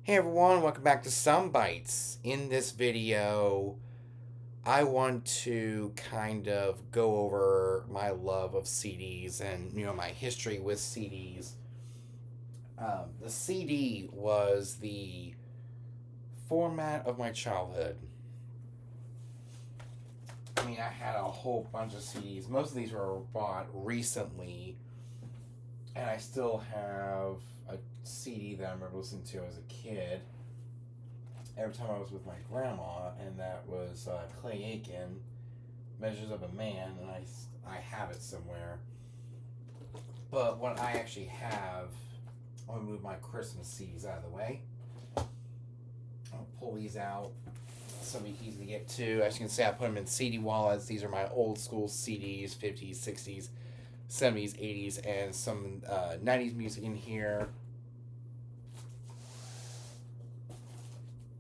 Hey everyone, welcome back to Some Bites. In this video, I want to kind of go over my love of CDs and my history with CDs. The CD was the format of my childhood. I mean, I had a whole bunch of CDs. Most of these were bought recently, and I still have a CD that I remember listening to as a kid every time I was with my grandma, and that was Clay Aiken, Measures of a Man, and I have it somewhere. But what I actually have, I'm going to move my Christmas CDs out of the way. I'll pull these out so it'll be easy to get to. As you can see, I put them in CD wallets. These are my old school CDs, 50s, 60s, 70s, 80s, and some 90s music in here.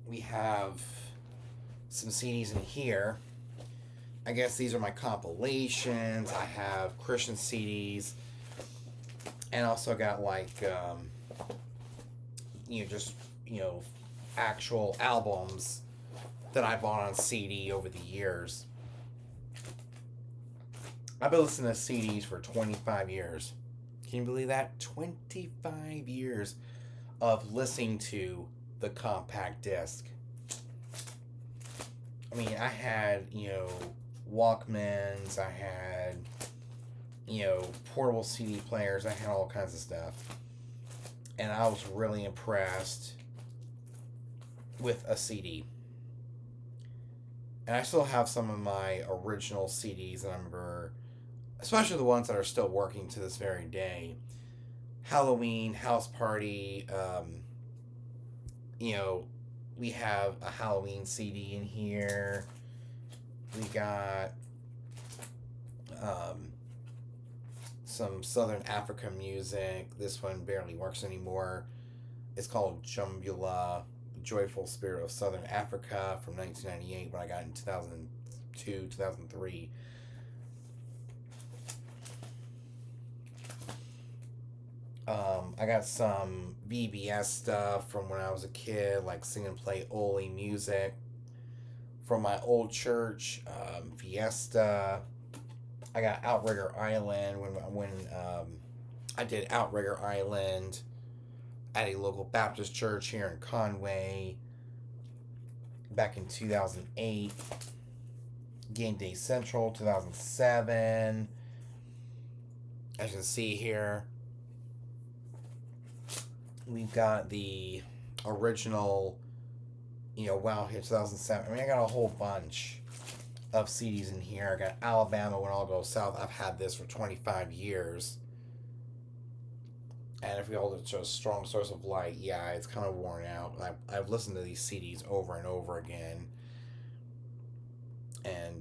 We have some CDs in here. I guess these are my compilations. I have Christian CDs, and also got like just actual albums that I bought on CD over the years. I've been listening to CDs for 25 years. Can you believe that? 25 years of listening to the compact disc. I mean, I had, Walkmans, I had, portable CD players, I had all kinds of stuff. And I was really impressed with a CD. And I still have some of my original CDs that I remember, especially the ones that are still working to this very day. Halloween, House Party, we have a Halloween CD in here. We got some Southern Africa music. This one barely works anymore. It's called Jumbula, Joyful Spirit of Southern Africa from 1998, but I got it in 2002, 2003. I got some VBS stuff from when I was a kid, like Sing and Play Oli music. From my old church, Fiesta. I got Outrigger Island when I did Outrigger Island at a local Baptist church here in Conway back in 2008. Game Day Central 2007. As you can see here, we've got the original, Wow Hit 2007. I mean, I got a whole bunch of CDs in here. I got Alabama When All Goes South. I've had this for 25 years. And if we hold it to a strong source of light, yeah, it's kind of worn out. I've listened to these CDs over and over again. And,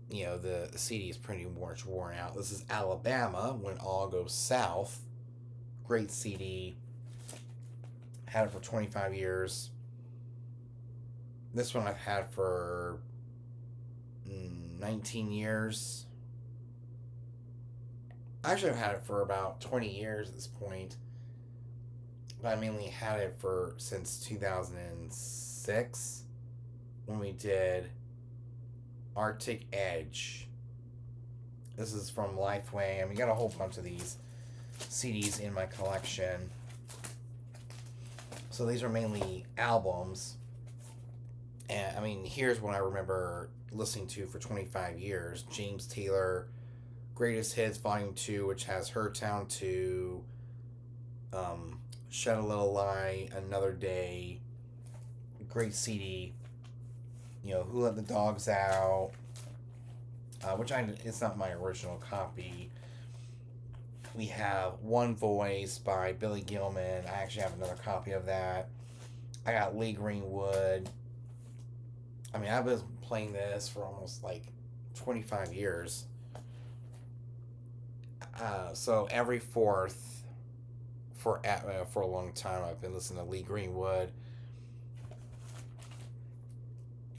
the CD is pretty much worn out. This is Alabama When All Goes South. Great CD. Had it for 25 years. This one I've had for 19 years. Actually, I've had it for about 20 years at this point. But I mainly had it since 2006 when we did Arctic Edge. This is from Lifeway. I mean, got a whole bunch of these CDs in my collection. So these are mainly albums. And I mean, here's what I remember listening to for 25 years. James Taylor, Greatest Hits Volume 2, which has Her Town 2, Shed a Little Light, Another Day, great CD. Who Let the Dogs Out, which it's not my original copy. We have One Voice by Billy Gilman. I actually have another copy of that. I got Lee Greenwood. I mean, I've been playing this for almost 25 years. So every fourth for a long time, I've been listening to Lee Greenwood.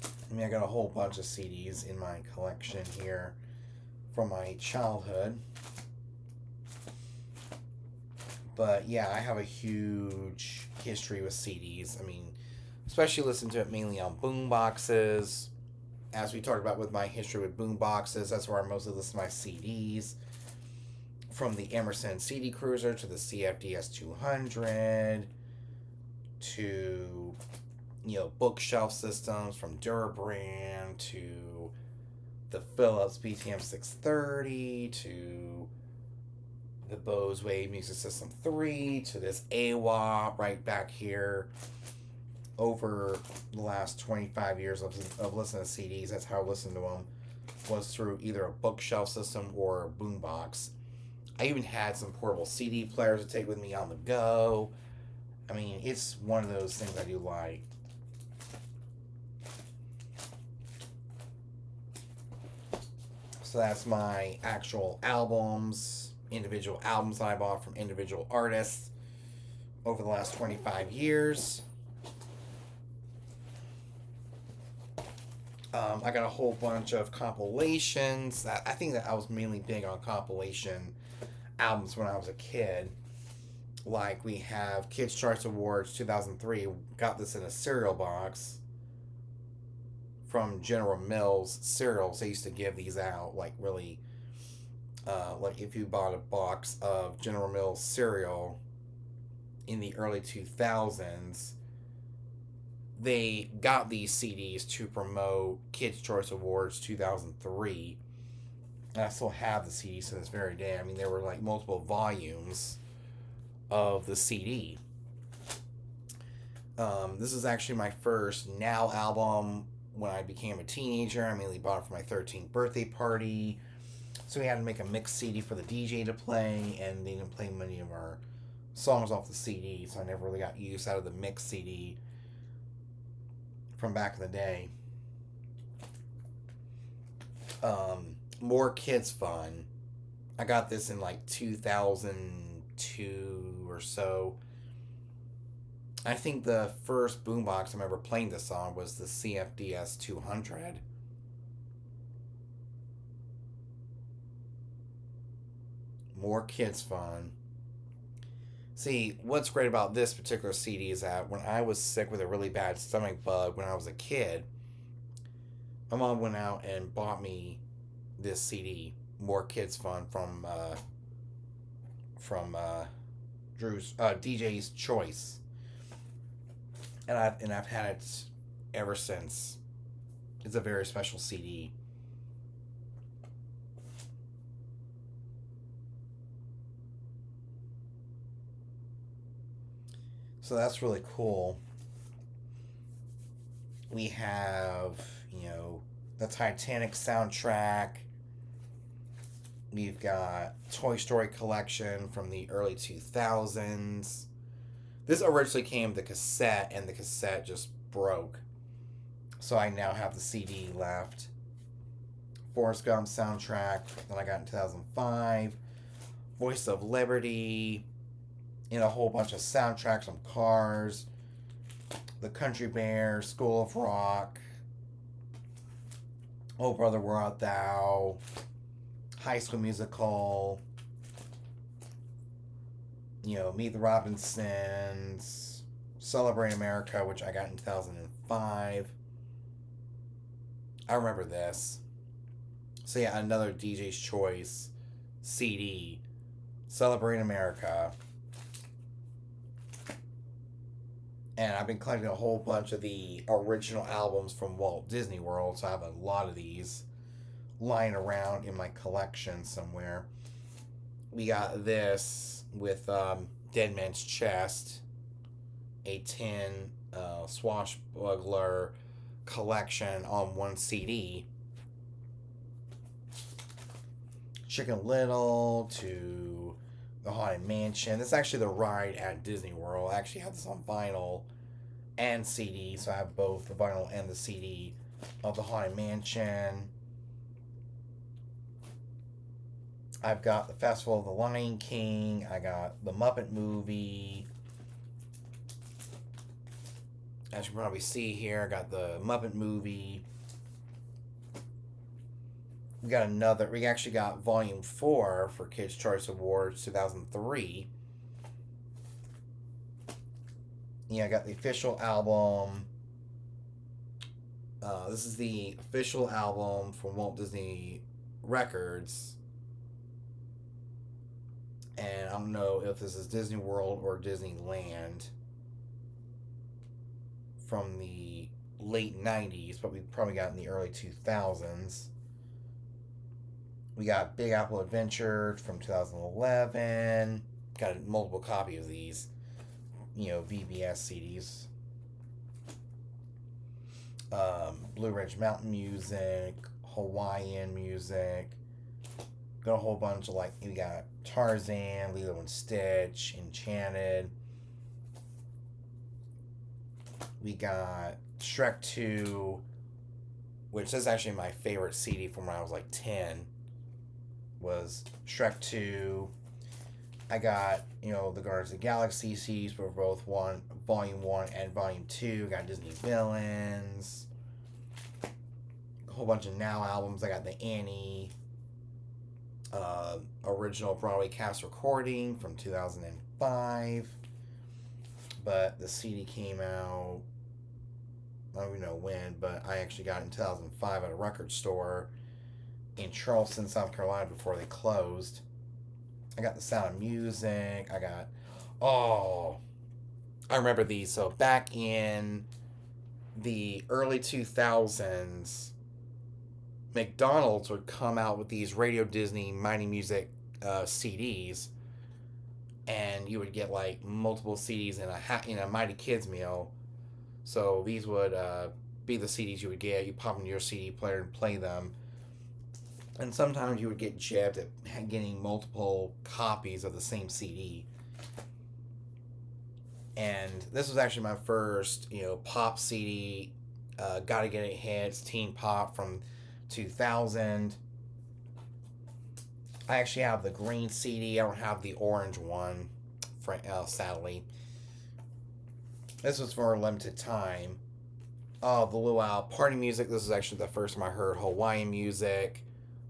I mean, I got a whole bunch of CDs in my collection here from my childhood. But yeah, I have a huge history with CDs. I mean, especially listen to it mainly on boom boxes. As we talked about with my history with boom boxes, that's where I mostly listen to my CDs. From the Emerson CD Cruiser to the CFDS 200 to, bookshelf systems from Durabrand to the Philips BTM 630 to the Bose Wave Music System 3 to this AWA right back here. Over the last 25 years of listening to CDs, that's how I listened to them, was through either a bookshelf system or a boombox. I even had some portable CD players to take with me on the go. I mean, it's one of those things I do like. So that's my actual albums, individual albums that I bought from individual artists over the last 25 years. I got a whole bunch of compilations. I think that I was mainly big on compilation albums when I was a kid. Like we have Kids Choice Awards 2003. Got this in a cereal box from General Mills cereals. They used to give these out like really, like if you bought a box of General Mills cereal in the early 2000s, they got these CDs to promote Kids Choice Awards 2003. And I still have the CD to this very day. I mean, there were like multiple volumes of the CD. This is actually my first Now album when I became a teenager. I mainly bought it for my 13th birthday party. So we had to make a mixed CD for the DJ to play, and they didn't play many of our songs off the CD, so I never really got use out of the mixed CD from back in the day. More Kids Fun. I got this in like 2002 or so. I think the first boombox I remember playing this on was the CFDS 200. More Kids Fun. See, what's great about this particular CD is that when I was sick with a really bad stomach bug when I was a kid, my mom went out and bought me this CD, More Kids Fun from Drew's DJ's Choice, and I've had it ever since. It's a very special CD. So that's really cool. We have, the Titanic soundtrack. We've got Toy Story collection from the early 2000s. This originally came the cassette, and the cassette just broke. So I now have the CD left. Forrest Gump soundtrack that I got in 2005. Voice of Liberty. And a whole bunch of soundtracks from Cars. The Country Bear, School of Rock. Oh Brother, Where Art Thou? High School Musical. Meet the Robinsons. Celebrate America, which I got in 2005. I remember this. So yeah, another DJ's Choice CD. Celebrate America. And I've been collecting a whole bunch of the original albums from Walt Disney World, so I have a lot of these lying around in my collection somewhere. We got this with Dead Man's Chest, a tin swashbuckler collection on one CD. Chicken Little to the Haunted Mansion. This is actually the ride at Disney World. I actually have this on vinyl and CD, so I have both the vinyl and the CD of the Haunted Mansion. I've got the Festival of the Lion King. I got the Muppet Movie. As you can probably see here, I got the Muppet Movie. We actually got Volume 4 for Kids' Choice Awards 2003. I got the official album. This is the official album from Walt Disney Records. And I don't know if this is Disney World or Disneyland from the late 90s, but we probably got in the early 2000s. We got Big Apple Adventure from 2011. Got a multiple copy of these, VBS CDs. Blue Ridge Mountain music, Hawaiian music. Got a whole bunch of we got Tarzan, Lilo and Stitch, Enchanted. We got Shrek 2, which is actually my favorite CD from when I was like 10, was Shrek 2. I got, the Guardians of the Galaxy CDs for both Volume 1 and Volume 2. Got Disney Villains. A whole bunch of Now albums. I got the Annie original Broadway cast recording from 2005. But the CD came out, I don't even know when, but I actually got it in 2005 at a record store in Charleston, South Carolina before they closed. I got The Sound of Music. I remember these. So back in the early 2000s, McDonald's would come out with these Radio Disney Mighty Music CDs, and you would get like multiple CDs in a Mighty Kids meal. So these would be the CDs you would get. You pop into your CD player and play them. And sometimes you would get jabbed at getting multiple copies of the same CD. And this was actually my first, pop CD. Gotta Get It Hits, Teen Pop from 2000. I actually have the green CD. I don't have the orange one, sadly. This was for a limited time. The Luau Party Music. This is actually the first time I heard Hawaiian music.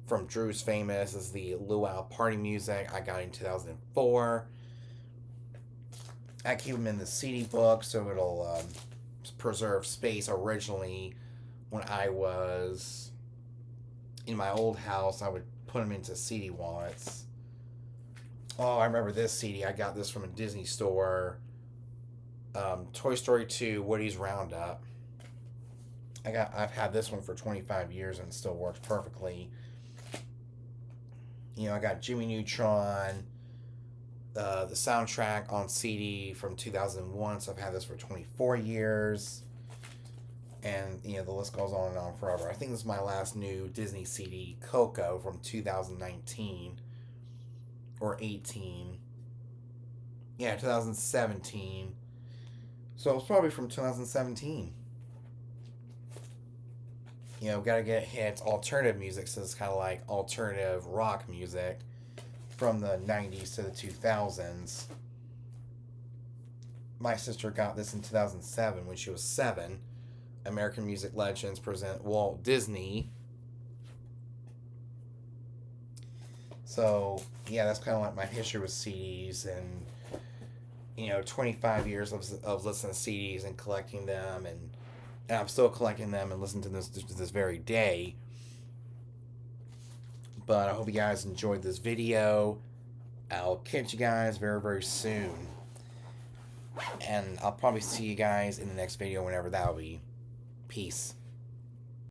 From Drew's Famous is the Luau Party Music. I got it in 2004. I keep them in the CD book so it'll preserve space. Originally, when I was in my old house, I would put them into CD wallets. I remember this CD. I got this from a Disney store. Toy Story 2, Woody's Roundup. I've had this one for 25 years and it still works perfectly. I got Jimmy Neutron, the soundtrack on CD from 2001, so I've had this for 24 years. And, the list goes on and on forever. I think this is my last new Disney CD, Coco, from 2019 or 18. Yeah, 2017. So it was probably from 2017. Gotta get hits. Alternative music, so it's kind of like alternative rock music from the 90s to the 2000s. My sister got this in 2007 when she was 7. American Music Legends present Walt Disney. So, yeah, that's kind of like my history with CDs and, 25 years of listening to CDs and collecting them, and I'm still collecting them and listening to this very day. But I hope you guys enjoyed this video. I'll catch you guys very, very soon. And I'll probably see you guys in the next video whenever that'll be. Peace.